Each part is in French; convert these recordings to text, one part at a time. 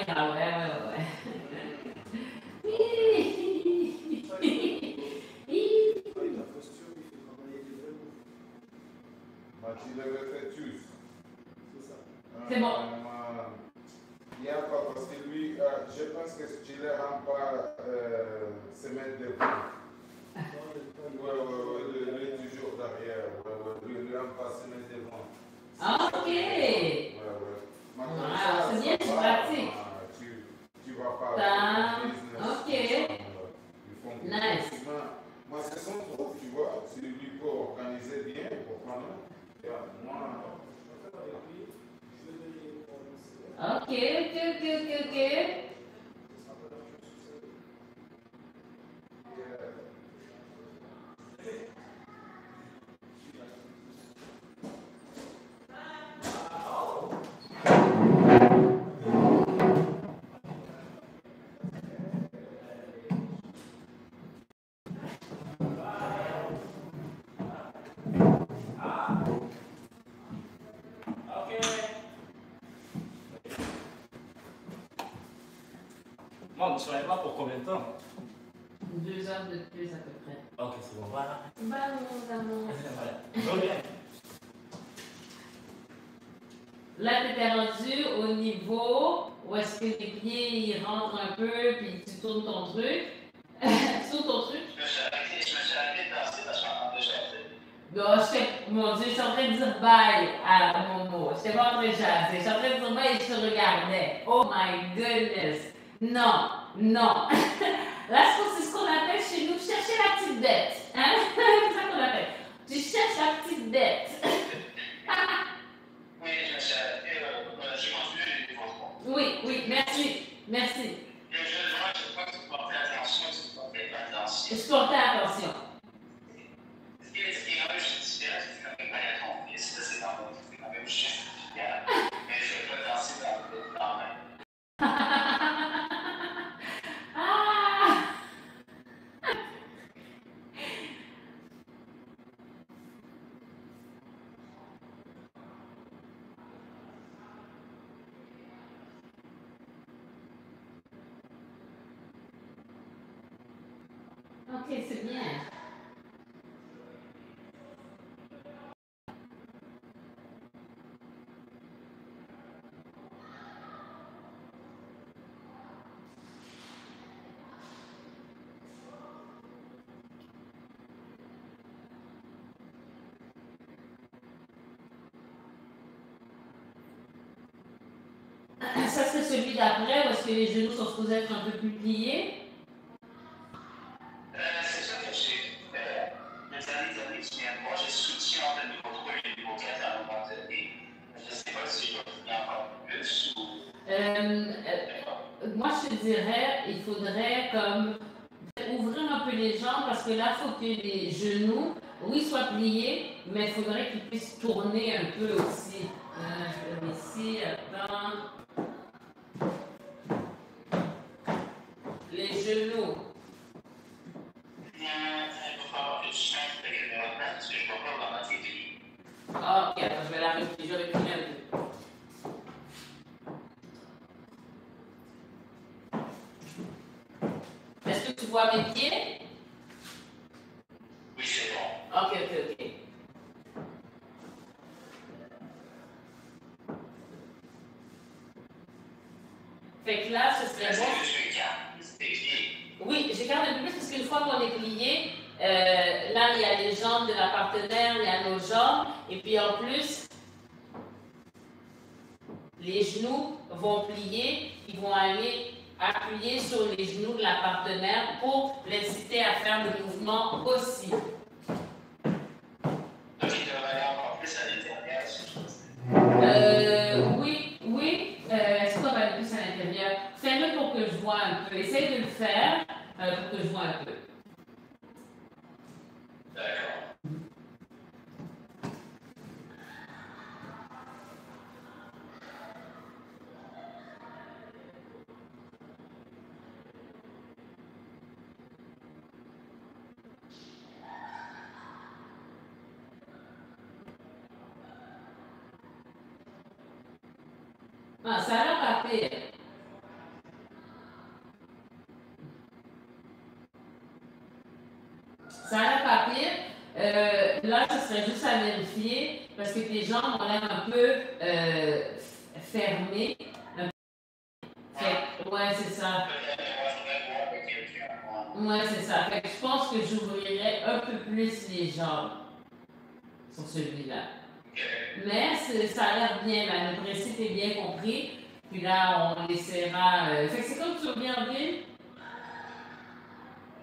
caméra, ouais. C'est bon. Il n'y a pas parce que lui, je pense que tu ne le rends pas se mettre devant. Oui, toujours derrière. Oui, lui, rend pas se mettre devant. Ah, ok. C'est bien, tu pratiques. Tu vas pas. Ok. Nice. Moi, c'est son truc, tu vois. Si lui peut organiser bien, pour moi. Ok. Bon, tu vas être là pour combien de temps? 2 heures de plus à peu près. Ok, c'est bon, voilà. Vamos. Voilà. Là, tu étais rendu au niveau où est-ce que les pieds ils rentrent un peu, puis tu tournes ton truc. Tu tournes ton truc. Je me suis arrêté de danser parce qu'on a déjà fait. Non, mon Dieu, je suis en train de dire bye à Momo. Je n'étais pas en train de jaser. Je suis en train de dire bye et je te regardais. Oh my goodness. Non. Là, c'est ce qu'on appelle chez nous chercher la petite bête. Hein? C'est ça qu'on appelle. Tu cherches la petite bête. Oui, je me suis arrêté. Je continue les développements. Oui, merci. Le jeu de moi, je crois que tu portais attention, tu portais pas attention. Je portais attention. Ce qui est un peu différent, c'est quand même pas la confiance. C'est quand même juste différent. Mais je ne vais pas danser dans le quand même. Ok, c'est bien. Ça, c'est celui d'après où est-ce que les genoux sont supposés être un peu plus pliés? C'est ça que j'ai fait. Les années qui viennent, moi, j'ai soutien entre le niveau 3 et le niveau 4 à un moment donné. Je ne sais pas si je vais finir encore plus ou. Moi, je te dirais, il faudrait comme ouvrir un peu les jambes parce que là, il faut que les genoux, oui, soient pliés, mais il faudrait qu'ils puissent tourner un peu aussi. Ici, attends. Les genoux. Il va falloir que tu changes de caméra parce que je ne vois pas vraiment tes pieds. Ah, ok, attends, je vais la replier, un peu. Est-ce que tu vois mes pieds? Oui, c'est bon. Ok. Fait que là, ce serait bon. Est-ce que tu écartes tes pieds? Oui, j'écarte un peu plus parce qu'une fois qu'on est plié, là, il y a les jambes de la partenaire, il y a nos jambes, et puis en plus, les genoux vont plier, ils vont aller appuyer sur les genoux de la partenaire pour l'inciter à faire le mouvement aussi. Donc, il devrait aller encore plus à l'intérieur, Oui. Est-ce qu'on va aller plus à l'intérieur? Fais-le pour que je vois un peu. Essaye de le faire pour que je vois un peu. D'accord. Ah, ça a l'air pas pire. là, ce serait juste à vérifier parce que tes jambes ont l'air un peu fermées. Ouais, c'est ça. Ouais, c'est ça. Fait que je pense que j'ouvrirais un peu plus les jambes sur celui-là. Mais ça a l'air bien, là. Le principe est bien compris. Puis là, on essaiera. Fait que c'est comme tu reviens en ville?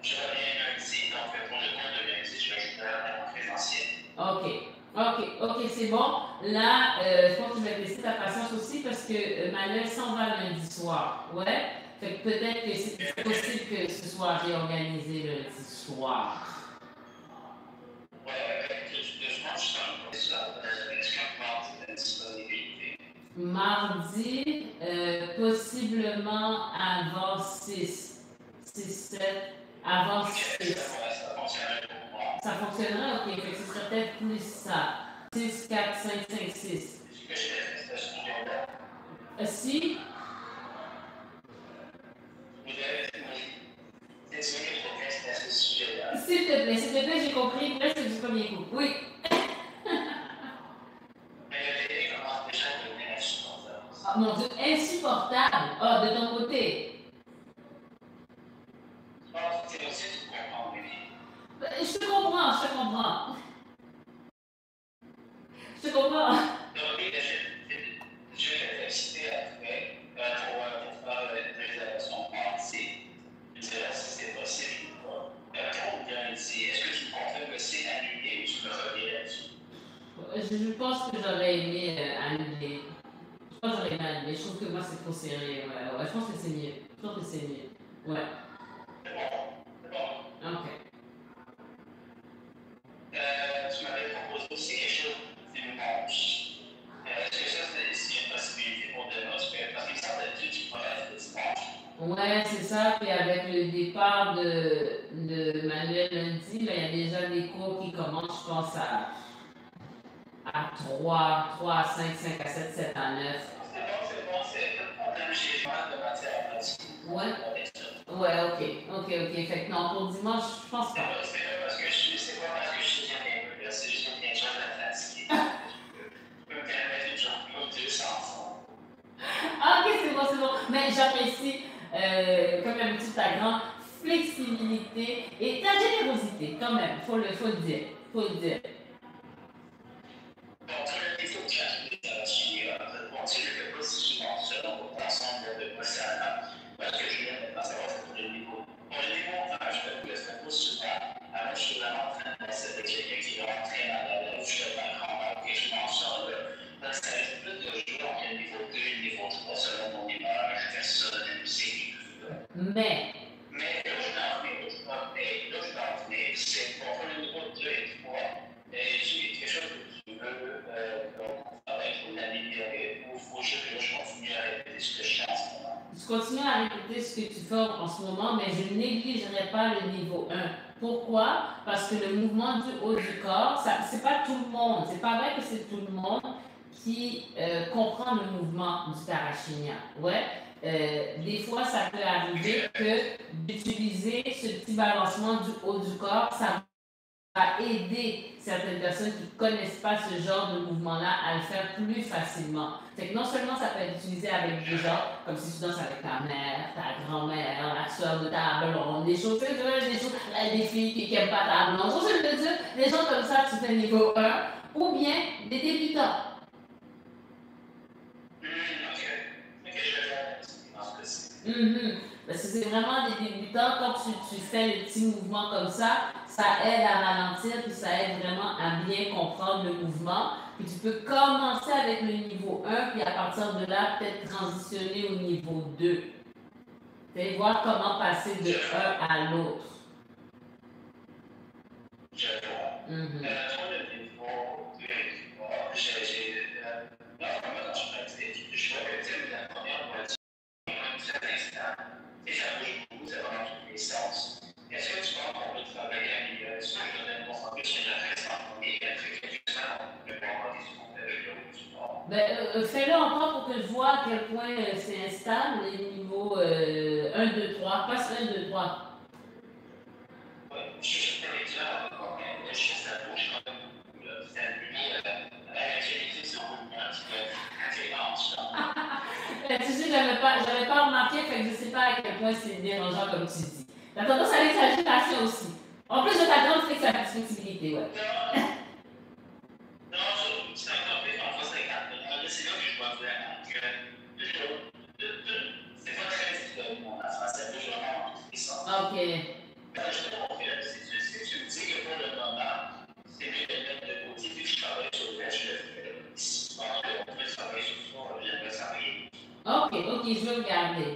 Je reviens lundi, donc pour le compte de lundi, je vais être en présentiel. Ok, c'est bon. Là, je pense que je vais te laisser ta patience aussi parce que Manuel s'en va lundi soir. Ouais? Fait que peut-être que c'est possible que ce soit réorganisé lundi soir. Mardi, possiblement avant 6. 6, 7, avant 6. Ça fonctionnerait? Ok, fait que ce serait peut-être plus ça. 6, 4, 5, 5, 6. Si? S'il te plaît, j'ai compris. Là, c'est du premier coup. Oui. Oh, mon Dieu, insupportable. Ah, de ton côté. Je te comprends. Je te comprends. Je vais t'exciter après pour faire une réservation mardi. Je dirais si c'est possible ou pas. Pour lundi, est-ce que tu me confirmes que c'est annulé ou tu me reviens là-dessus? Je pense que j'aurais aimé annuler. Je trouve que moi, c'est trop serré. Ouais, je pense que c'est mieux. Ouais. C'est bon. Ok. Tu m'avais proposé aussi quelque chose dimanche. Est-ce que ça, c'est une possibilité pour demain? Parce qu'il me semble que tu pourrais être dimanche. Ouais, c'est ça. Puis avec le départ de Manuel lundi, là, il y a déjà des cours qui commencent, je pense, à 3 à 5, 5 à 7, 7 à 9. C'est bon, c'est le problème. J'ai mal de matière pratique. Ouais, ok. Fait que non, pour dimanche, je pense pas. C'est parce que c'est pas parce que je suis bien là, c'est juste quelque chose de fatigué. Je peux me permettre une journée ou deux sans fond. Ah, ok, c'est bon. Mais j'apprécie, comme d'habitude, ta grande flexibilité et ta générosité, quand même. Faut le dire. Donc, il faut que je suis bon, tu ne fais pas si souvent ça, donc ensemble de quoi ça. Parce que je viens de pas savoir c'est pour le niveau. Pour le niveau, je ne le fais pas souvent. Alors, je suis vraiment en train de passer avec quelqu'un qui est vraiment très mal à l'aise. Je fais ma grand-mère, et je m'en sors là. Donc, ça reste plus de jours, il y a le niveau 2, le niveau 3, selon mon humeur. Je fais ça, de la musique et tout ça. Mais là, je t'en venais, c'est pour le niveau 2 et 3. J'ai quelque chose que tu veux travailler pour l'améliorer ou il faut juste que je continue à répéter ce que je fais en ce moment? je continue à répéter ce que tu fais en ce moment, mais je ne négligerai pas le niveau 1. Pourquoi? Parce que le mouvement du haut du corps, c'est pas tout le monde. C'est pas vrai que c'est tout le monde qui comprend le mouvement du Tarashinya. Ouais. Des fois, ça peut arriver que d'utiliser ce petit balancement du haut du corps, ça va aider certaines personnes qui ne connaissent pas ce genre de mouvement-là à le faire plus facilement. Fait que non seulement ça peut être utilisé avec des gens, comme si tu danses avec ta mère, ta grand-mère, la soeur de ta blonde, des choses, des filles qui n'aiment pas ta blonde. Je veux dire, des gens comme ça, tu fais niveau 1, ou bien des débutants. Parce que c'est vraiment des débutants, quand tu fais le petit mouvement comme ça aide à ralentir, puis ça aide vraiment à bien comprendre le mouvement. Puis tu peux commencer avec le niveau 1, puis à partir de là, peut-être transitionner au niveau 2. Et voir comment passer de un à l'autre. Je vois. Le niveau 2, je vois que la première moitié, très instant, et ça bouge beaucoup, ça va dans tous les sens. Est-ce que tu penses qu'on peut travailler à l'amélioration? Je donne une concentrer sur la reste en premier, et après quelques temps, on peut voir des fais-le encore pour que je vois à quel point c'est instable, les niveaux 1, 2, 3. Passe 1, 2, 3. Oui, je suis très bien, je sais ça bouge quand même. tu sais, j'avais pas remarqué, fait que je sais pas à quel point c'est dérangeant comme tu dis. T'as tendance à l'exagération aussi. En plus de ta grande flexibilité, ouais. Non, c'est encore plus, parfois c'est c'est là que je vois vraiment que c'est pas très différent en français, je vraiment ça. Ok. Justement, si tu me dis que pour le moment, c'est mieux de mettre de côté, puis je travaille sur le reste, je le fais. Si tu penses qu'on peut travailler sur ça, j'aimerais travailler. Ok, je vais regarder.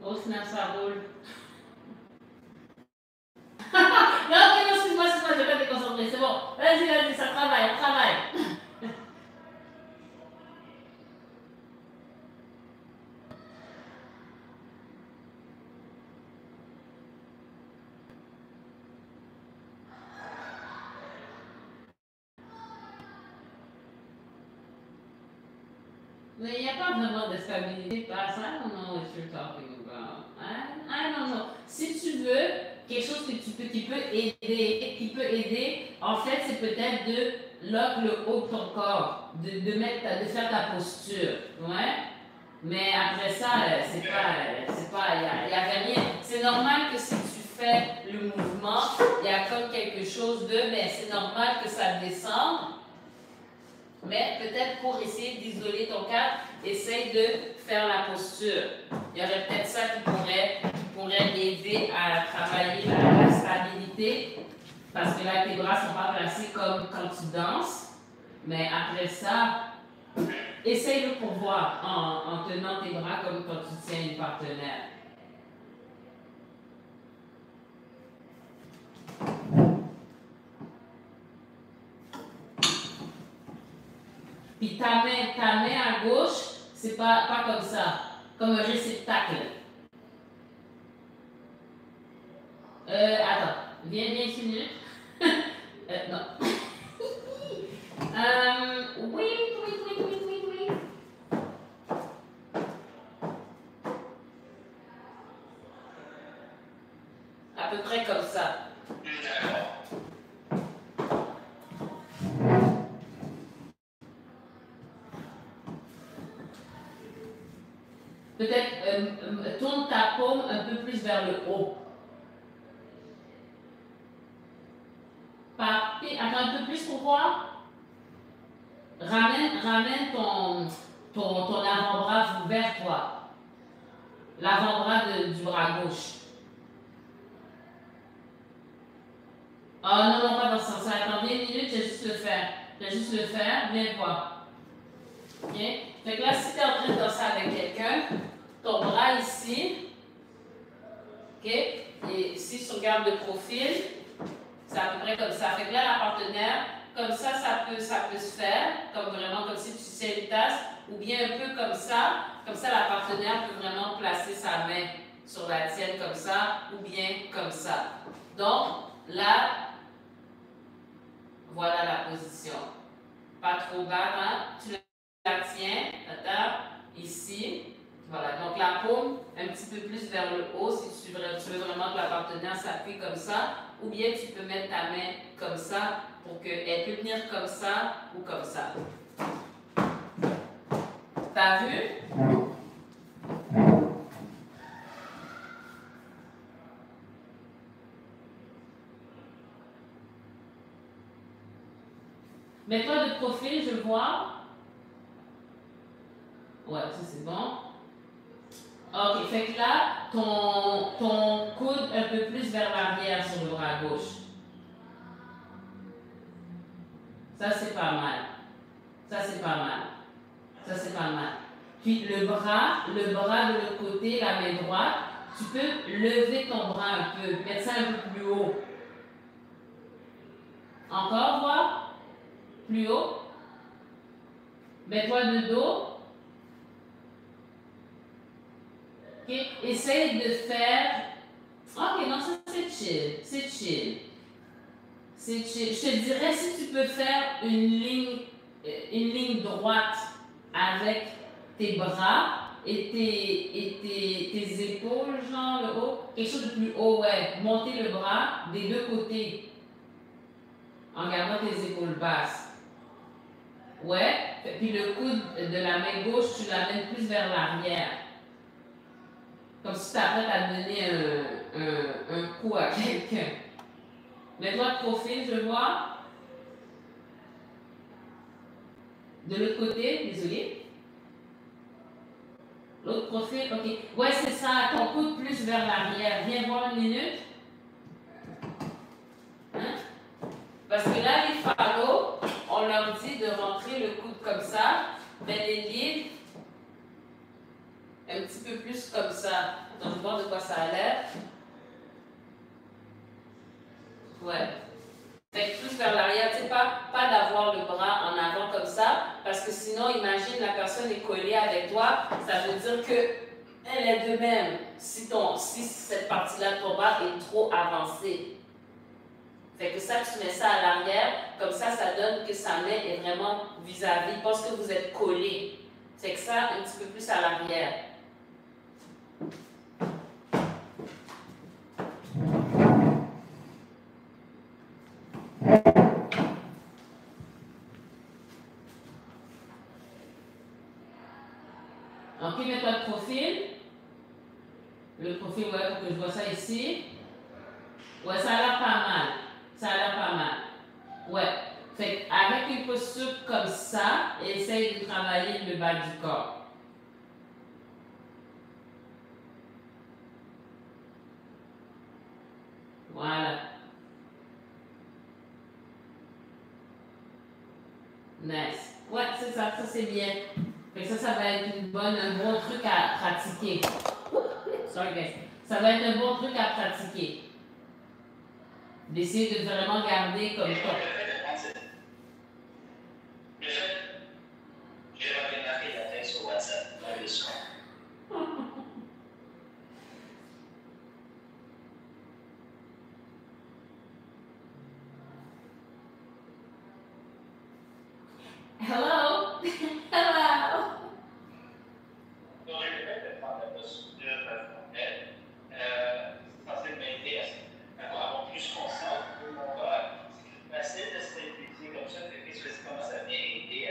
Oh, snap, ça roule. Non, ok, non, excuse-moi, je vais pas te concentrer. C'est bon. Vas-y, ça travaille, on travaille. Mais il n'y a pas vraiment de stabilité parce que I don't know what you're talking about. I don't know. Si tu veux quelque chose que qui peut aider, en fait, c'est peut-être de lock le haut de ton corps, de faire ta posture, ouais. Mais après ça, y avait rien. C'est normal que si tu fais le mouvement, il y a comme quelque chose mais c'est normal que ça descende. Mais peut-être pour essayer d'isoler ton cadre, essaye de faire la posture. Il y aurait peut-être ça qui pourrait aider à travailler la stabilité, parce que là, tes bras ne sont pas placés comme quand tu danses. Mais après ça, essaye-le pour voir en tenant tes bras comme quand tu tiens une partenaire. Puis ta main à gauche, c'est pas comme ça, comme un réceptacle. Attends, viens ici une minute. Non. Oui. À peu près comme ça. Peut-être tourne ta paume un peu plus vers le haut. Attends un peu plus pour voir. Ramène ton avant-bras vers toi. L'avant-bras du bras gauche. Ah non, pas dans ce sens. Attends 10 minutes, je vais juste le faire. Viens voir. Ok? Fait que là, si tu es en train de danser avec quelqu'un, ton bras ici, ok? Et si tu regardes de profil, c'est à peu près comme ça. Fait que là, la partenaire, comme ça peut se faire, comme vraiment comme si tu tiens une tasse, ou bien un peu comme ça la partenaire peut vraiment placer sa main sur la tienne comme ça, ou bien comme ça. Donc, là, voilà la position. Pas trop bas, hein? Tu la tiens, ici. Voilà, donc la paume un petit peu plus vers le haut si tu veux vraiment que la partenaire s'appuie comme ça, ou bien tu peux mettre ta main comme ça pour qu'elle peut tenir comme ça ou comme ça. T'as vu? Mets-toi de profil, je vois. Ouais, ça c'est bon. Ok, fait que là, ton coude un peu plus vers l'arrière sur le bras gauche. Ça c'est pas mal. Ça c'est pas mal. Puis le bras de l'autre côté, la main droite, tu peux lever ton bras un peu, mettre ça un peu plus haut. Encore, voir. Plus haut. Mets-toi de dos. Ok? Essaye de faire. Ok, non, ça c'est chill. C'est chill. C'est chill. Je te dirais si tu peux faire une ligne droite avec tes bras et tes épaules, genre le haut. Quelque chose de plus haut, ouais. Monter le bras des deux côtés en gardant tes épaules basses. Ouais. Puis le coude de la main gauche, tu l'amènes plus vers l'arrière. Comme si tu t'apprêtes à donner un coup à quelqu'un. Mets-toi de profil, je vois. De l'autre côté, désolé. L'autre profil, ok. Ouais, c'est ça, ton coude plus vers l'arrière. Viens voir une minute. Hein? Parce que là, les phalos, on leur dit de rentrer le coude comme ça, mais les livres, un petit peu plus comme ça. Attends, je vais voir de quoi ça a l'air. Ouais. Fait que plus vers l'arrière, tu sais, pas d'avoir le bras en avant comme ça, parce que sinon, imagine la personne est collée avec toi, ça veut dire que elle est de même si cette partie-là de ton bras est trop avancée. Fait que ça, tu mets ça à l'arrière, comme ça donne que sa main est vraiment vis-à-vis, parce que vous êtes collés. Fait que ça, un petit peu plus à l'arrière. Ok, mets-toi de profil. Le profil, ouais, pour que je vois ça ici. Ouais, ça a l'air pas mal. Ça a l'air pas mal. Ouais. Fait avec une posture comme ça, essaye de travailler le bas du corps. Voilà. Nice. Ouais, c'est ça, c'est bien. Fait que ça va être un bon truc à pratiquer. Sorry guys. Ça va être un bon truc à pratiquer. D'essayer de vraiment garder comme ça. J'ai remarqué la tête sur WhatsApp, dans le son. Hello? Hello? Donc, je vais peut-être prendre la posture frontale. C'est censé m'aider à avoir plus conscience de mon corps. C'est facile de se réfléchir comme ça, qu'est-ce que c'est, comment ça vient aider à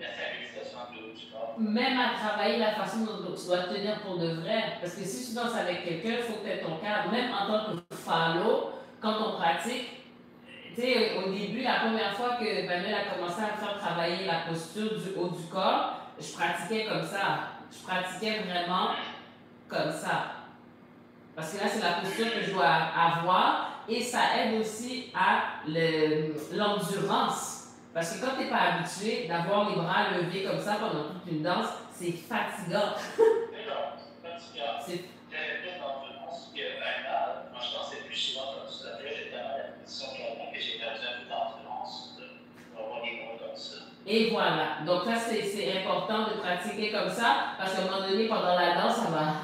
la stabilisation de l'eau du corps. Même à travailler la façon dont tu dois te tenir pour de vrai. Parce que si tu danses avec quelqu'un, il faut que tu aies ton cadre. Même en tant que phalo, quand on pratique, tu sais, au début, la première fois que Manuel a commencé à me faire travailler la posture du haut du corps, je pratiquais comme ça. Je pratiquais vraiment comme ça. Parce que là, c'est la posture que je dois avoir et ça aide aussi à l'endurance. Parce que quand tu n'es pas habitué d'avoir les bras levés comme ça pendant toute une danse, c'est fatigant. C'est J'avais plus d'endurance qu'un an. Moi, je dansais plus souvent comme ça. Là, j'ai tellement la position que j'ai perdu un peu d'endurance pour avoir des mots comme ça. Et voilà. Donc ça, c'est important de pratiquer comme ça, parce qu'à un moment donné, pendant la danse, ça va...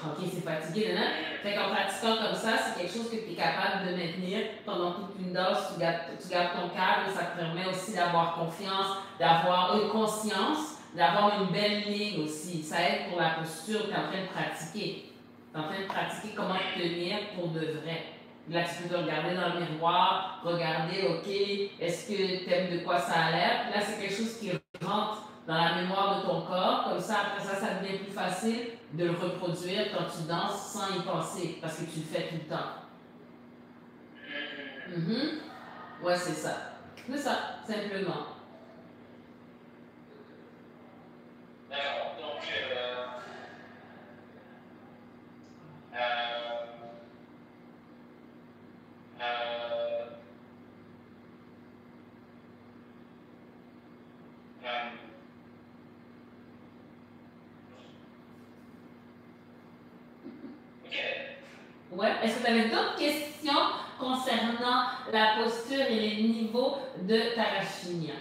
Ok, c'est fatigué, non? Fait qu'en pratiquant comme ça, c'est quelque chose que tu es capable de maintenir pendant toute une danse. Tu gardes ton cadre, ça te permet aussi d'avoir confiance, d'avoir une conscience, d'avoir une belle ligne aussi. Ça aide pour la posture, tu es en train de pratiquer. Tu es en train de pratiquer comment te tenir pour de vrai. Là, tu peux te regarder dans le miroir, regarder, ok, est-ce que tu aimes de quoi ça a l'air? Là, c'est quelque chose qui rentre dans la mémoire de ton corps. Comme ça, après ça devient plus facile de le reproduire quand tu danses sans y penser, parce que tu le fais tout le temps. Ouais, c'est ça. C'est ça, simplement. D'accord. Donc, Ouais. Est-ce que tu avais d'autres questions concernant la posture et les niveaux de Tarashinia?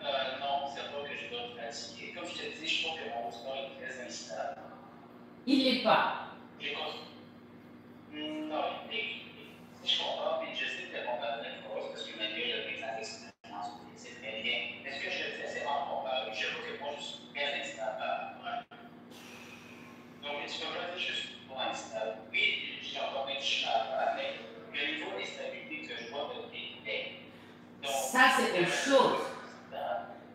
non, c'est pas que je dois pratiquer. Comme je te dis, je trouve que mon sport est très instable. Il ne l'est pas. Non, si je comprends, puis je sais que le comparatif est grosse parce que malgré le exemple d'expérience, c'est très bien. Mais ce que je fais, c'est en comparer. Je vois que moi, je suis bien instable. Donc, tu peux pas dire que je suis pas instable. Oui, j'ai encore des choses mais le niveau d'instabilité que je vois me déplaît. Ça, c'est autre chose.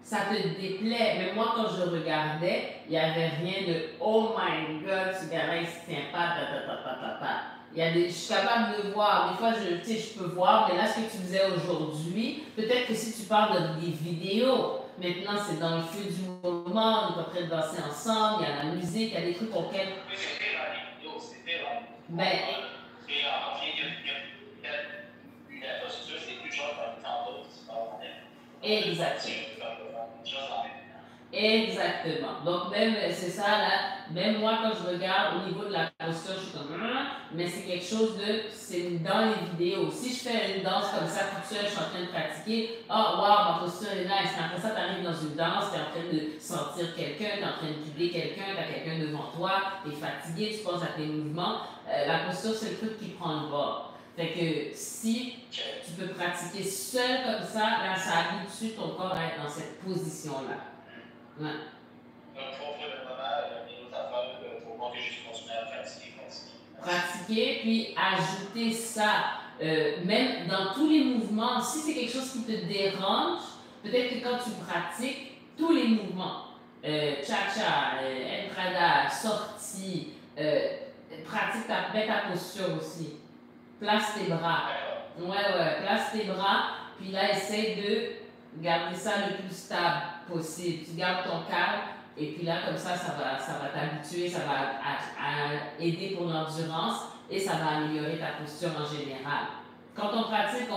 Ça te déplaît. Mais moi, quand je regardais, il n'y avait rien de oh my god, ce gars-là, il se tient pas, je suis capable de voir. Des fois, je peux voir, mais là, ce que tu disais aujourd'hui, peut-être que si tu parles de des vidéos, maintenant, c'est dans le feu du moment, on est en train de danser ensemble, il y a la musique, il y a des trucs auxquels. Oui, c'était dans les vidéos, c'était dans les vidéos. La posture, c'est plus genre comme tantôt, tu parles. Exactement. Donc, même, c'est ça, là, même moi, quand je regarde au niveau de la posture, je suis comme, mais c'est quelque chose c'est dans les vidéos. Si je fais une danse comme ça, toute seule, je suis en train de pratiquer, oh, wow, ma posture est nice. Mais après ça, tu arrives dans une danse, tu es en train de sentir quelqu'un, tu es en train de guider quelqu'un, tu as quelqu'un devant toi, tu es fatigué, tu penses à tes mouvements. La posture, c'est le truc qui prend le bord. Fait que si tu peux pratiquer seul comme ça, là, ça habitue ton corps à être dans cette position-là. Ouais. Donc, pour le moment, les autres affaires, pour moi, juste continuer à pratiquer. Pratiquer, puis ajouter ça, même dans tous les mouvements. Si c'est quelque chose qui te dérange, peut-être que quand tu pratiques tous les mouvements, cha-cha, entrada, sortie, pratique ta posture aussi. Place tes bras. Ouais, place tes bras, puis là, essaye de garder ça le plus stable possible. Tu gardes ton calme, et puis là, comme ça va t'habituer, ça va aider pour l'endurance, et ça va améliorer ta posture en général. Quand on pratique,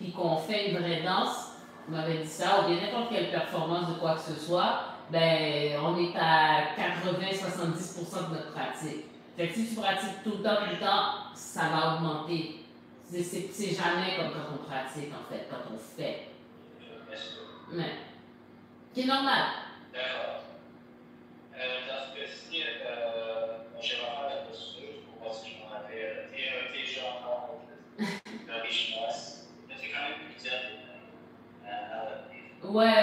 puis qu'on fait une vraie danse, on m'avait dit ça, ou bien n'importe quelle performance de quoi que ce soit, ben, on est à 80-70% de notre pratique. Fait que si tu pratiques tout le temps, ça va augmenter. C'est jamais comme quand on pratique, en fait, quand on fait. Mais, qui est normal. D'accord. Dans ce cas-ci, j'ai refaire la posture pour voir si je m'en rappelle. T'es genre encore richesse. Mais c'est quand même plus dur. Ouais.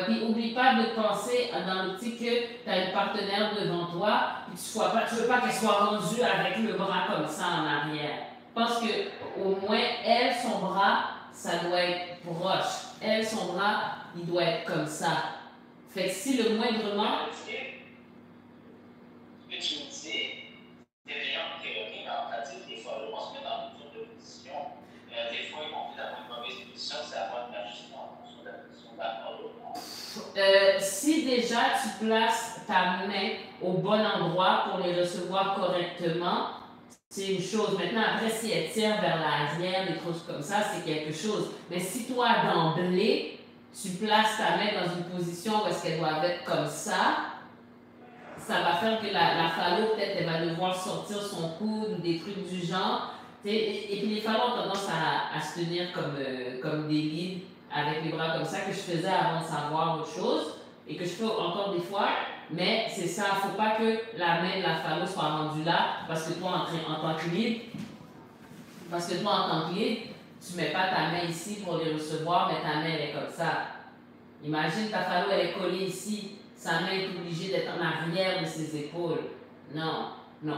Puis oublie pas de penser dans l'optique que tu as une partenaire devant toi, puis tu veux pas qu'elle soit rendue avec le bras comme ça en arrière. Pense que au moins, elle, son bras, ça doit être proche. Elle, son bras, il doit être comme ça. Fait que si le moindrement. Ce que tu me dis, c'est déjà en théorie, mais en pratique, des fois, on se met dans une sorte de position. Des fois, ils vont peut-être avoir une mauvaise position, c'est avoir une ajustement en fonction de la position de la main. Si déjà tu places ta main au bon endroit pour les recevoir correctement, c'est une chose. Maintenant, après, si elle tire vers l'arrière, des choses comme ça, c'est quelque chose. Mais si toi, d'emblée, tu places ta main dans une position où est-ce qu'elle doit être comme ça va faire que la phallo, peut-être, elle va devoir sortir son coude ou des trucs du genre. Et puis les phallos ont tendance à se tenir comme des leads avec les bras comme ça, que je faisais avant de savoir autre chose et que je fais encore des fois. Mais c'est ça, il ne faut pas que la main de la phallo soit rendue là parce que toi, en tant que lead, tu ne mets pas ta main ici pour les recevoir, mais ta main, elle est comme ça. Imagine ta phallo, elle est collée ici. Sa main est obligée d'être en arrière de ses épaules. Non. Il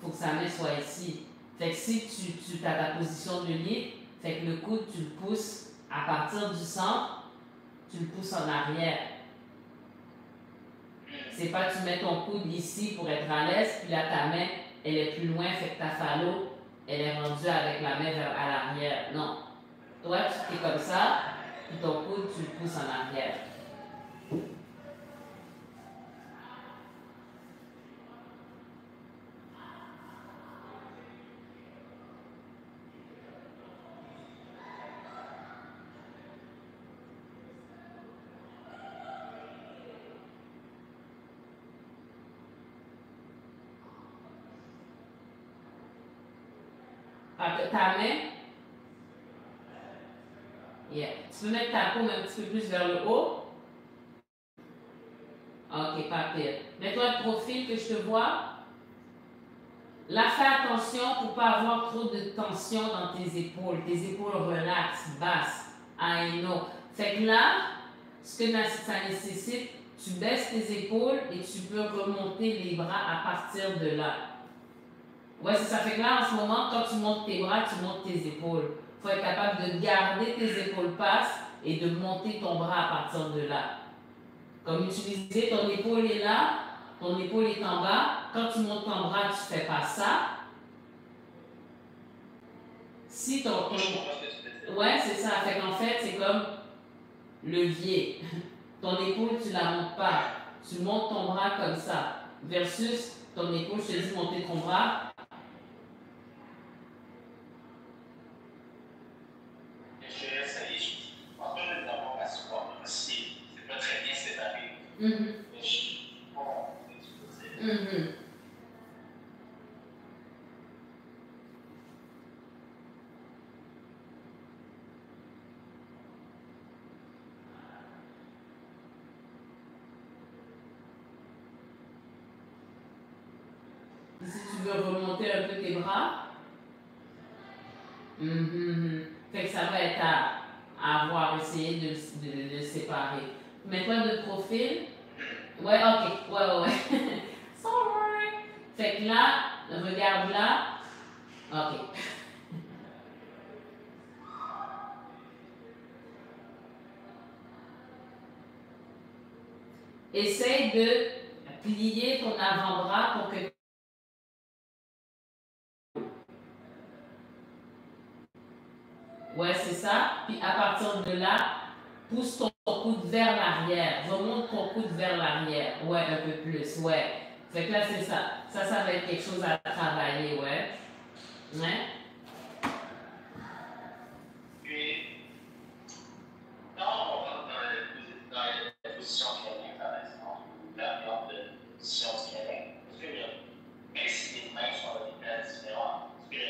faut que sa main soit ici. Fait que si tu as ta position de lead, fait que le coude, tu le pousses à partir du centre, tu le pousses en arrière. C'est pas que tu mets ton coude ici pour être à l'aise, puis là ta main, elle est plus loin, fait que ta phallo, elle est rendue avec la main à l'arrière. Non. Toi, tu es comme ça, puis ton coude, tu le pousses en arrière. Ta main, yeah. Tu peux mettre ta paume un petit peu plus vers le haut. Ok, pas pire. Mets-toi de profil que je te vois. Là, fais attention pour ne pas avoir trop de tension dans tes épaules. Tes épaules relaxent, basses. I know. Fait que là, ce que ça nécessite, tu baisses tes épaules et tu peux remonter les bras à partir de là. Ouais, c'est ça. Fait que là, en ce moment, quand tu montes tes bras, tu montes tes épaules. Il faut être capable de garder tes épaules basses et de monter ton bras à partir de là. Comme utiliser, ton épaule est là, ton épaule est en bas. Quand tu montes ton bras, tu ne fais pas ça. Si ton... Ouais, c'est ça. Fait qu'en fait, c'est comme levier. Ton épaule, tu ne la montes pas. Tu montes ton bras comme ça. Versus ton épaule, je te dis monter ton bras. Je vais essayer. Je pense que je vais avoir la support. Si c'est pas très bien séparé. Mais je Si tu veux remonter un peu tes bras. Fait que ça va être à avoir essayé de le séparer. Mets-toi de profil. Ouais, ok. Ouais. Sorry. Fait que là, regarde là. Ok. Essaye de plier ton avant-bras pour que... Ouais, c'est ça. Puis à partir de là, pousse ton coude vers l'arrière. Remonte ton coude vers l'arrière. Ouais, un peu plus. Ouais. Fait que là, c'est ça. Ça va être quelque chose à travailler, ouais. Ouais. Puis, quand on rentre dans la position terrain, par exemple, ou la position terrain, parce que même si les mains sont à des places différentes, est-ce que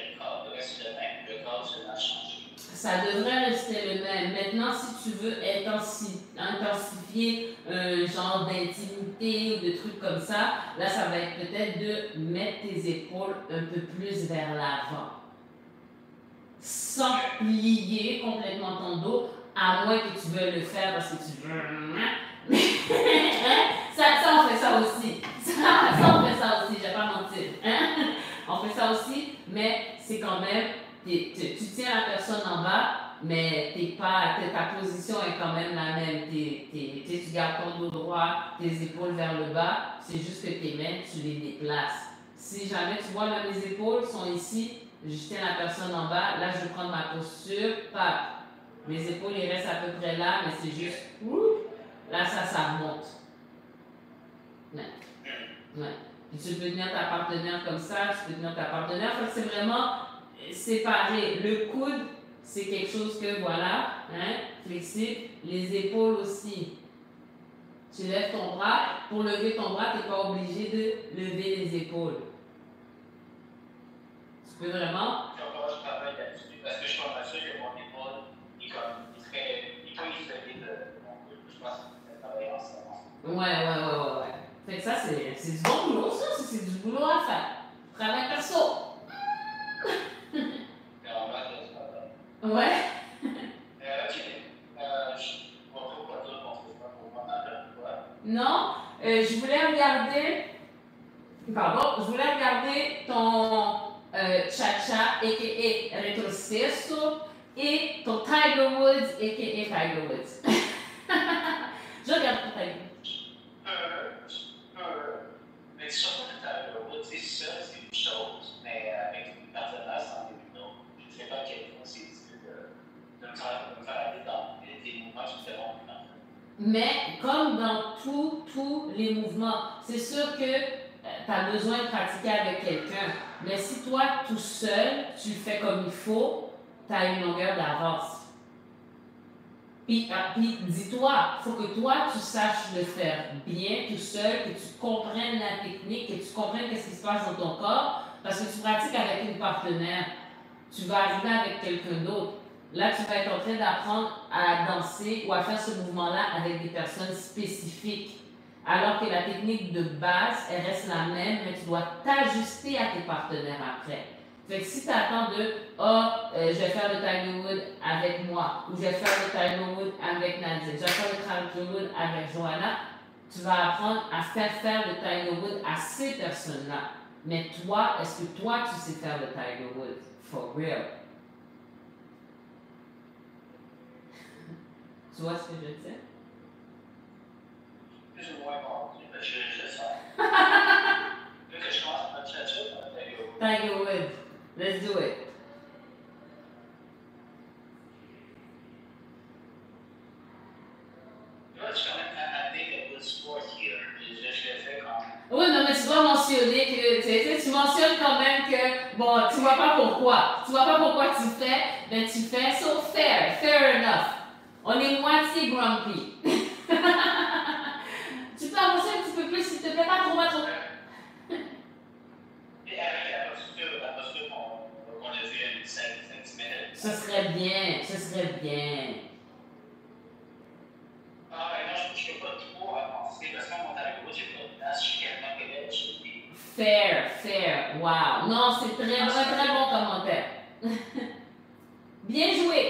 le reste de main, le corps se va changer? Ça devrait rester le même. Maintenant, si tu veux intensifier un genre d'intimité ou de trucs comme ça, là, ça va être peut-être de mettre tes épaules un peu plus vers l'avant. Sans plier complètement ton dos, à moins que tu veuilles le faire parce que tu veux... ça, on fait ça aussi. Ça, on fait ça aussi, je vais pas mentir. On fait ça aussi, mais c'est quand même... tu tiens la personne en bas, mais ta position est quand même la même. Tu gardes ton dos droit, tes épaules vers le bas, c'est juste que tes mains, tu les déplaces. Si jamais tu vois là, mes épaules sont ici, je tiens la personne en bas, là je vais prendre ma posture, mes épaules ils restent à peu près là, mais c'est juste, là ça remonte. Ouais. Puis tu peux tenir ta partenaire comme ça, tu peux tenir ta partenaire, c'est vraiment séparé. Le coude, c'est quelque chose que, voilà, flexible. Les épaules aussi. Tu lèves ton bras. Pour lever ton bras, tu n'es pas obligé de lever les épaules. Tu peux vraiment... Je travaille là-dessus parce que je suis pas sûr que mon épaule il peut isoler de mon coude. Je pense que ça travaille ensemble. Ouais. Fait que ça, c'est du bon boulot, ça. C'est du boulot à faire. Travail perso. Ouais. Non, je voulais regarder ton cha-cha, a.k.a. retrocesso, et ton Tiger Woods, a.k.a. Tiger Woods. Je regarde ton Tiger Woods. Mais surtout le Tiger Woods, c'est ça, c'est une chose, mais avec une partenaire sans début, je ne sais pas à quel point c'est difficile de me faire aller dans des mouvements différents. Mais comme dans tous les mouvements, c'est sûr que tu as besoin de pratiquer avec quelqu'un. Mais si toi, tout seul, tu le fais comme il faut, tu as une longueur d'avance. Puis dis-toi, il faut que toi, tu saches le faire bien tout seul, que tu comprennes la technique, que tu comprennes ce qui se passe dans ton corps, parce que tu pratiques avec une partenaire. Tu vas arriver avec quelqu'un d'autre. Là, tu vas être en train d'apprendre à danser ou à faire ce mouvement-là avec des personnes spécifiques. Alors que la technique de base, elle reste la même, mais tu dois t'ajuster à tes partenaires après. Fait que si tu attends de je vais faire le Tiger Wood avec moi, ou je vais faire le Tiger Wood avec Nadine, je vais faire le Tiger Wood avec Joanna, tu vas apprendre à faire le Tiger Wood à ces personnes-là. Mais toi, est-ce que toi, tu sais faire le Tiger Wood? For real. Tu vois ce que je veux dire? Plus ou moins bon, je sens. Vu que je commence à chercher le Tiger Wood. Let's do it. Là, je suis quand même amené le good sport here. Je le fais quand même. Oui, non, mais tu dois mentionner que, tu mentionnes quand même que, bon, tu vois pas pourquoi. Tu vois pas pourquoi tu fais, mais tu fais, so fair enough. On est moitié grumpy. Tu peux avancer un petit peu plus, s'il te plaît, pas trop. Et avec la posture, on a fait une 5 minutes. Ce serait bien. Ah, mais non, je ne peux pas trop avancer parce que mon tarot, j'ai pas de place, je suis tellement que je suis. Fair, wow. Non, c'est un très bon commentaire. Bien joué.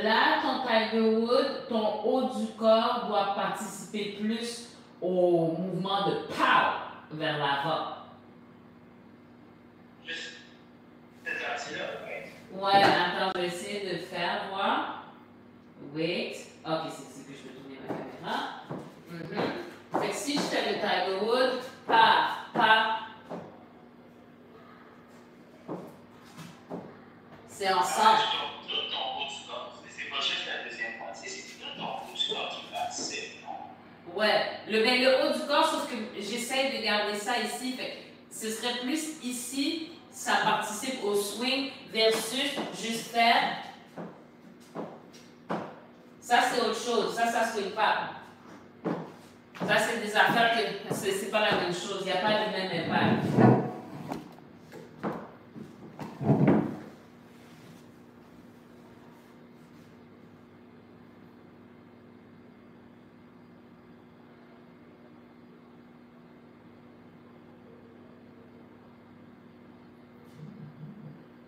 Là, ton Tiger Wood, ton haut du corps doit participer plus au mouvement de pow vers l'avant. Juste cette partie-là, oui. Ouais, attends, je vais essayer de faire, voir. Wait. Ok, c'est ici que je peux tourner ma caméra. Fait que si je fais le Tiger Wood, pas. C'est ensemble. Tout ton haut du corps. C'est pas juste la deuxième moitié, c'est tout ton haut du corps qui participe, non? Ouais, le haut du corps, sauf que j'essaie de garder ça ici. Fait que ce serait plus ici, ça participe au swing versus juste faire. Ça, c'est autre chose. Ça swing pas. Ça, c'est des affaires que c'est pas la même chose. Il n'y a pas le même impact.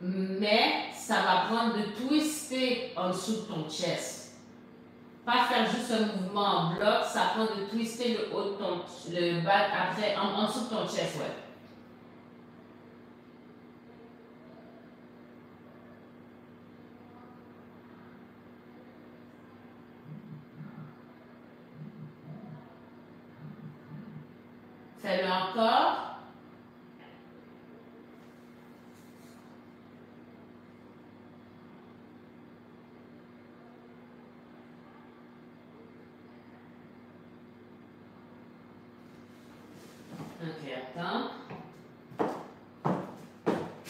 Mais ça va prendre de twister en dessous de ton chest. Pas faire juste un mouvement en bloc, ça prend de twister le haut de le bas après, en dessous de ton chest, ouais. Fais-le encore. Ok, attends.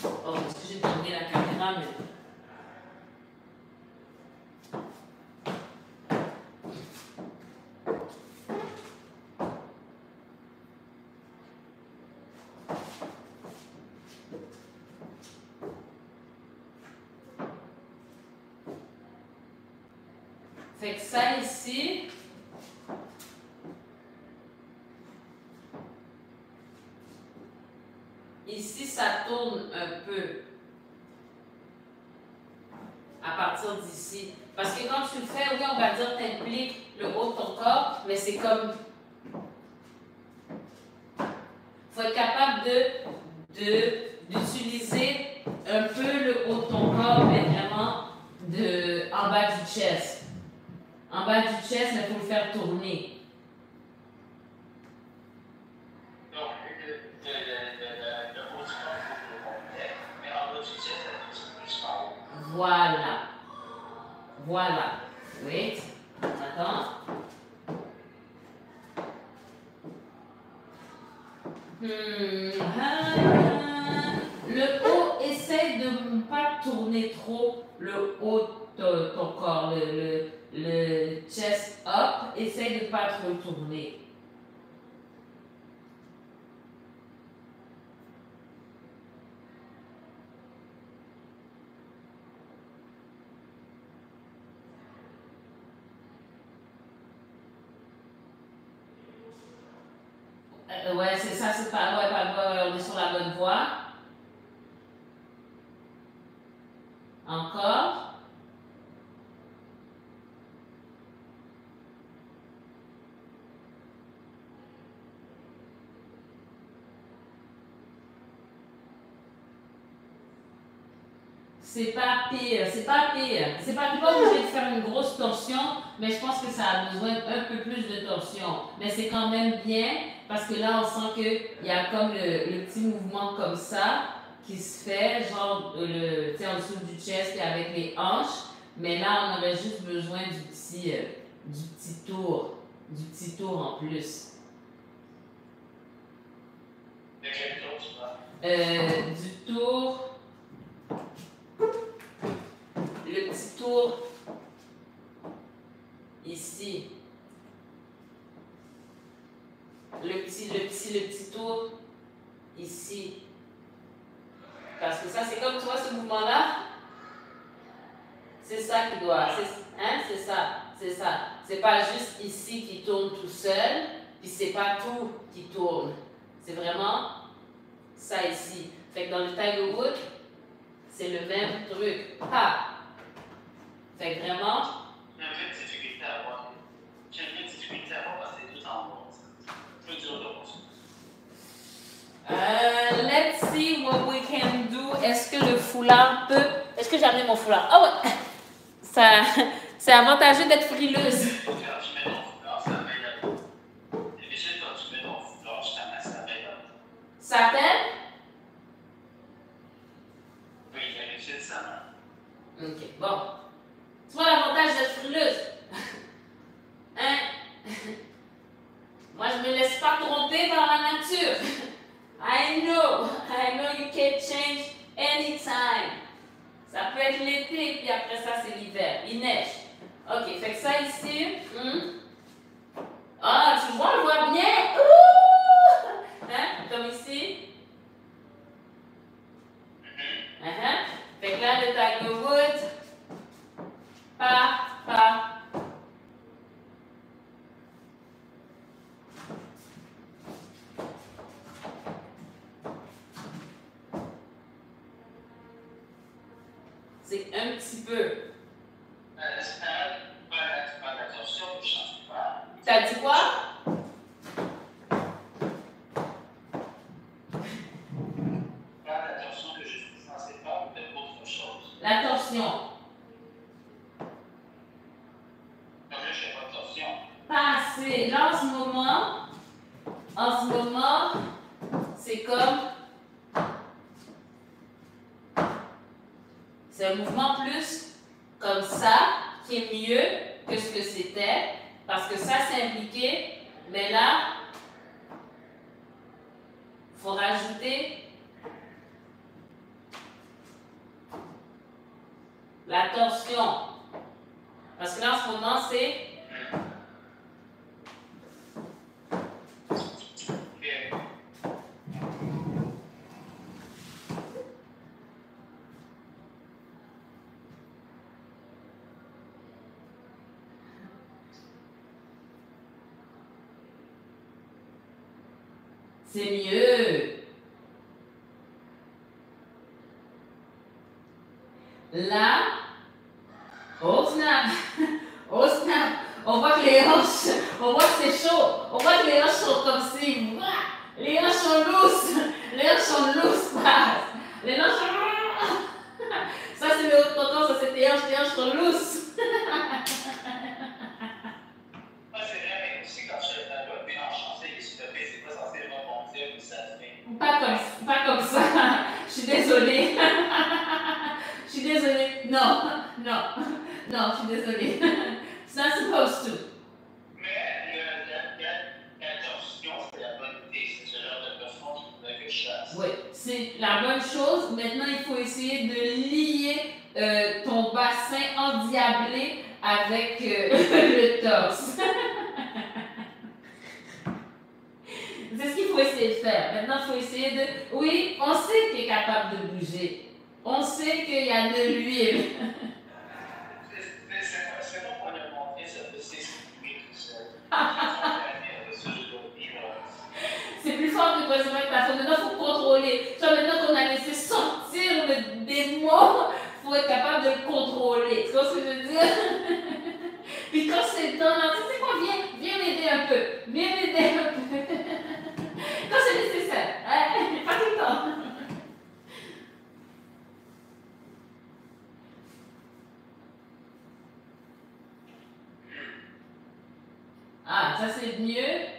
Oh, est-ce que j'ai tourné la caméra, mais... Fait que ça ici... Ici, ça tourne un peu à partir d'ici. Parce que quand tu le fais, oui, on va dire que tu impliques le haut de ton corps, mais c'est comme... Il faut être capable d'utiliser un peu le haut de ton corps, mais vraiment en bas du chest. En bas du chest, mais il faut le faire tourner. Voilà. Wait. Attends. Le haut, essaie de ne pas tourner trop le haut de ton corps, le chest up. essaye de ne pas trop tourner. Ouais, c'est ça, c'est pas, ouais, on est sur la bonne voie. Encore. C'est pas pire, c'est pas pire. C'est pas obligé de faire une grosse torsion, mais je pense que ça a besoin un peu plus de torsion. Mais c'est quand même bien, parce que là, on sent qu'il y a comme le petit mouvement comme ça qui se fait, genre en dessous du chest et avec les hanches. Mais là, on aurait juste besoin du petit tour en plus. De quel tour tu parles? Du tour. Le petit tour ici. Le petit tour ici. Parce que ça, c'est comme, tu vois, ce mouvement-là, c'est ça qui doit, c'est ça. C'est pas juste ici qui tourne tout seul, puis c'est pas tout qui tourne. C'est vraiment ça ici. Fait que dans le Tiger Wood, c'est le même truc. Ha! Fait que vraiment. J'ai un peu de difficulté à voir. Parce que c'est tout en bas. Plus dur de voir. Let's see what we can do. Est-ce que le foulard peut. Est-ce que j'ai amené mon foulard? Ah ouais! C'est avantageux d'être frileuse. Quand tu mets ton foulard, ça m'aide. D'habitude, quand tu mets ton foulard, je t'amène ça m'aide. Ça t'aide? Oui, d'habitude, ça m'aide. Ok, bon. Tu vois l'avantage d'être frileuse? Hein? Moi, je me laisse pas tromper par la nature. I know you can change anytime. Ça peut être l'été, puis après ça, c'est l'hiver. Il neige. Ok, fait que ça ici. Ah, tu vois, je vois bien. Ouh! Hein? Comme ici. Fait que là, le Tiger Wood. Pas. C'est un petit peu. C'est pas la torsion que je change pas. T'as dit quoi? Pas la torsion que je suis censé faire ou de autre chose. La torsion. Donc là, je fais pas de torsion. Pas assez. Là, en ce moment, c'est comme. C'est un mouvement plus comme ça, qui est mieux que ce que c'était, parce que ça, c'est impliqué, mais là, il faut rajouter la torsion. Parce que là, en ce moment, c'est. C'est mieux. Là, oh snap, oh snap, on voit que les hanches, on voit que c'est chaud, on voit que les hanches sont comme si, les hanches sont lousses, les hanches sont lousses, les hanches sont. Ça c'est le haut tonton, ça c'est tes hanches sont lousses. Pas comme ça. Je suis désolée. Je suis désolée. Non, je suis désolée. It's not supposed to. Mais la torsion, c'est la bonne idée. C'est ce genre de torsion qui voudrait que je fasse. Oui, c'est la bonne chose. Maintenant, il faut essayer de lier ton bassin endiablé avec le torse. essayer de faire. Maintenant, il faut essayer de... Oui, on sait qu'il est capable de bouger. On sait qu'il y a de l'huile. C'est bon qu'on a montré ça peut s'exprimer tout seul. C'est plus fort que quasiment avec ta faute. Maintenant, il faut contrôler. Soit maintenant qu'on a laissé sortir des mots, il faut être capable de le contrôler. Tu vois ce que je veux dire? Puis quand c'est dans là, tu sais quoi, viens m'aider un peu. Viens m'aider un peu. Quand c'est nécessaire. Hein? Pas tout le temps. Ah, ça c'est mieux.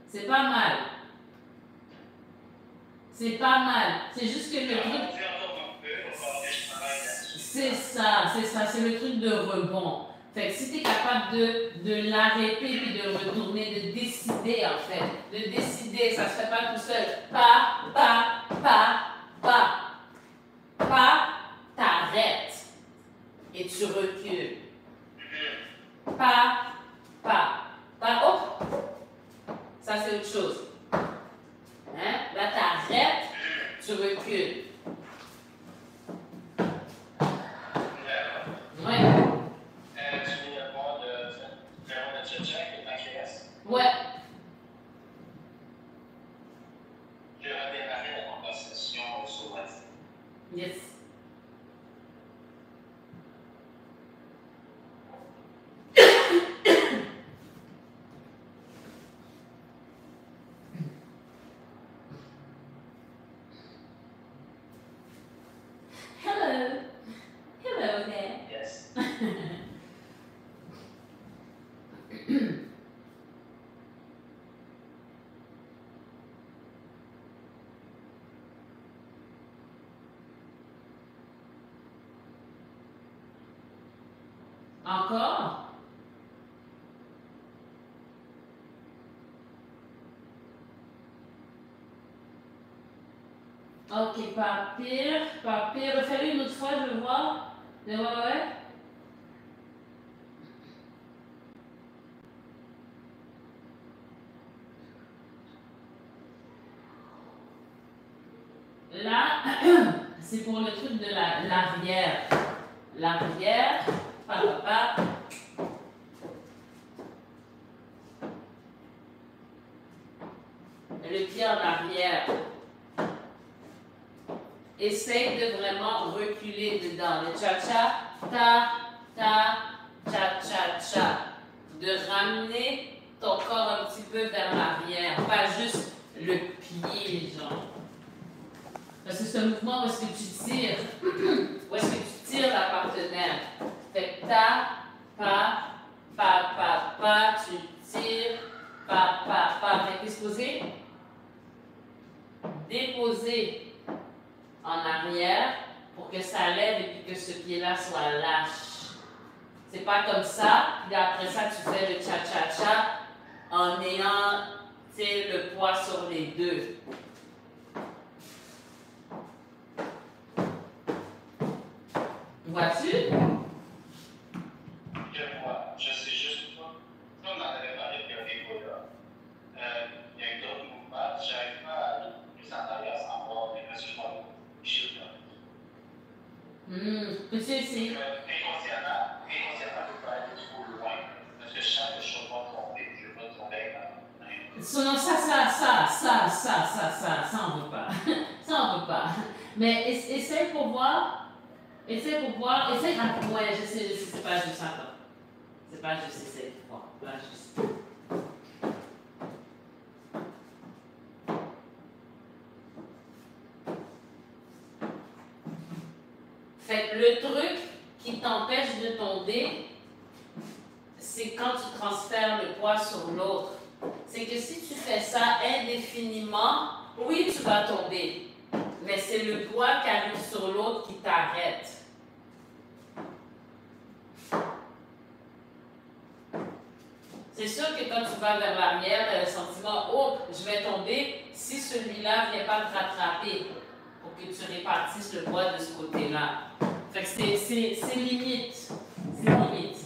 C'est pas mal. C'est pas mal. C'est juste que le truc... C'est ça, c'est le truc de rebond. Fait que si tu es capable de l'arrêter puis de retourner, de décider en fait, de décider, ça se fait pas tout seul. Pas, t'arrêtes et tu recules. Pas, hop, ça c'est autre chose. Hein? Là t'arrêtes, tu recules. Ouais. Tu veux avoir le tchatcha avec le pancréas? Ouais. Je vais redémarrer la conversation sur WhatsApp. Yes. Hello. Hello there. Yes. Encore? Ok, pas pire, pas pire. Refais-le une autre fois, je veux voir. Ouais. Là, c'est pour le truc de l'arrière. L'arrière, pas. Le pied en arrière. Essaye de vraiment reculer dedans. Le cha-cha, cha-cha-cha. De ramener ton corps un petit peu vers l'arrière. Pas juste le pied, genre. Parce que c'est un mouvement où est-ce que tu tires. Où est-ce que tu tires la partenaire. Fait que pas, tu tires, pas. Fait que disposer. Déposer en arrière pour que ça lève et puis que ce pied-là soit lâche. C'est pas comme ça, puis après ça, tu fais le cha-cha-cha en ayant le poids sur les deux. Vois-tu? Je vois. Je sais juste pas. Comme on en avait parlé il y a des fois là. Il y a d'autres mouvements. J'arrive pas à aller plus en arrière sans voir des résultats. Peux-tu essayer? Inconsciemment, je peux pas aller trop loin. Parce que je sens que je ne vais pas tomber. Je ne vais pas tomber Non, ça on veut pas. Ça on veut pas. Mais essaye pour voir. Essaye rapidement. Ouais, je sais, c'est pas juste ça. C'est pas juste essayer pour voir. Pas juste. Fait que le truc qui t'empêche de tomber, c'est quand tu transfères le poids sur l'autre. C'est que si tu fais ça indéfiniment, oui, tu vas tomber. Mais c'est le poids qui arrive sur l'autre qui t'arrête. C'est sûr que quand tu vas vers l'arrière, tu as le sentiment, oh, je vais tomber si celui-là ne vient pas te rattraper pour que tu répartisses le poids de ce côté-là. Fait que c'est limite. C'est limite.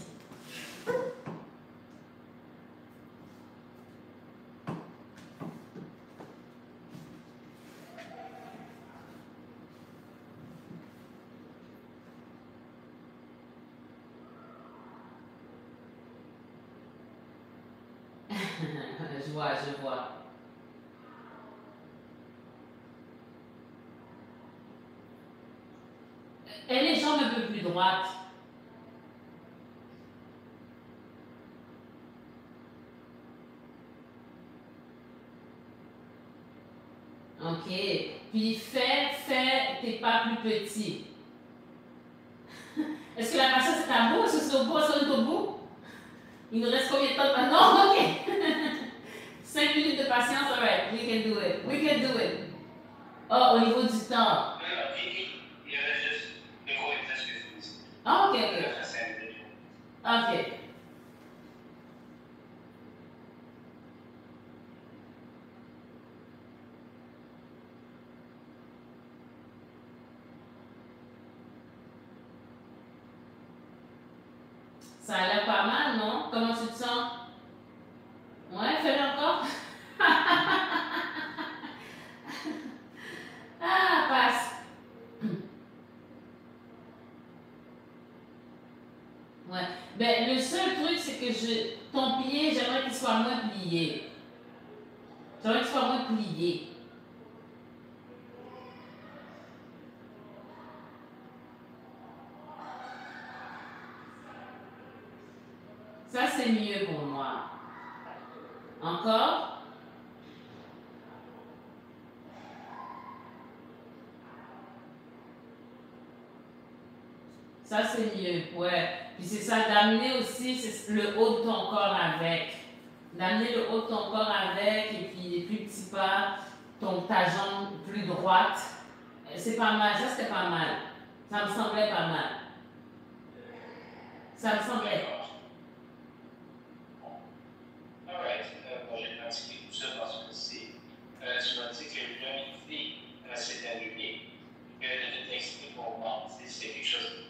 Je vois. Et les jambes un peu plus droites. Ok. Puis fais tes pas plus petits. Est-ce que la patience est à bout? Est-ce que c'est au bout? Est-ce qu'on est au bout? Il nous reste combien de temps maintenant? Non, ok. 5 minutes de patience, alright. We can do it. We can do it. Oh, au niveau du temps. Ah, ok. Ok. Ça a l'air pas mal, non? Comment tu te sens? Ouais, fais-le encore. Ah, passe. Ouais. Ben, le seul truc, c'est que ton pied, j'aimerais qu'il soit moins plié. J'aimerais qu'il soit moins plié. Ça, c'est mieux pour moi. Encore? Ça, c'est mieux, ouais. Puis c'est ça, d'amener aussi le haut de ton corps avec. D'amener le haut de ton corps avec, et puis les plus petits pas, ta jambe plus droite. C'est pas mal, ça c'était pas mal. Ça me semblait pas mal. Ça me semblait. Alright, bon, j'ai pratiqué tout ça parce que tu m'as dit que l'unité s'est annulée, que le texte pour moi, c'est quelque chose.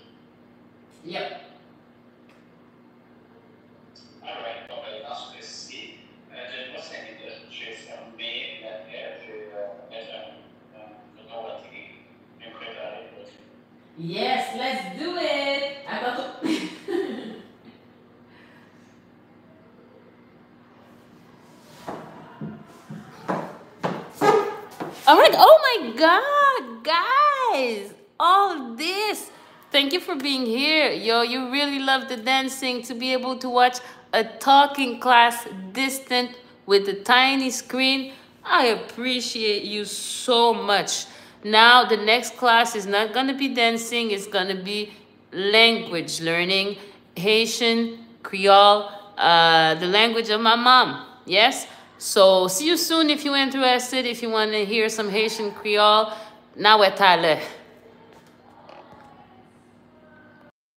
Yep. Alright, bon, ben, dans ce cas-ci, je vais pas 5 minutes, je vais fermer la tête, je vais mettre un bouton à télé, je vais me préparer pour ça. Yes, let's do it! Attends. I'm like, oh my God, guys, all this. Thank you for being here. Yo, you really love the dancing. To be able to watch a talking class distant with a tiny screen, I appreciate you so much. Now, the next class is not going to be dancing. It's going to be language learning, Haitian, Creole, the language of my mom. Yes? So, see you soon if you're interested, if you want to hear some Haitian Creole. Now we're Tyler.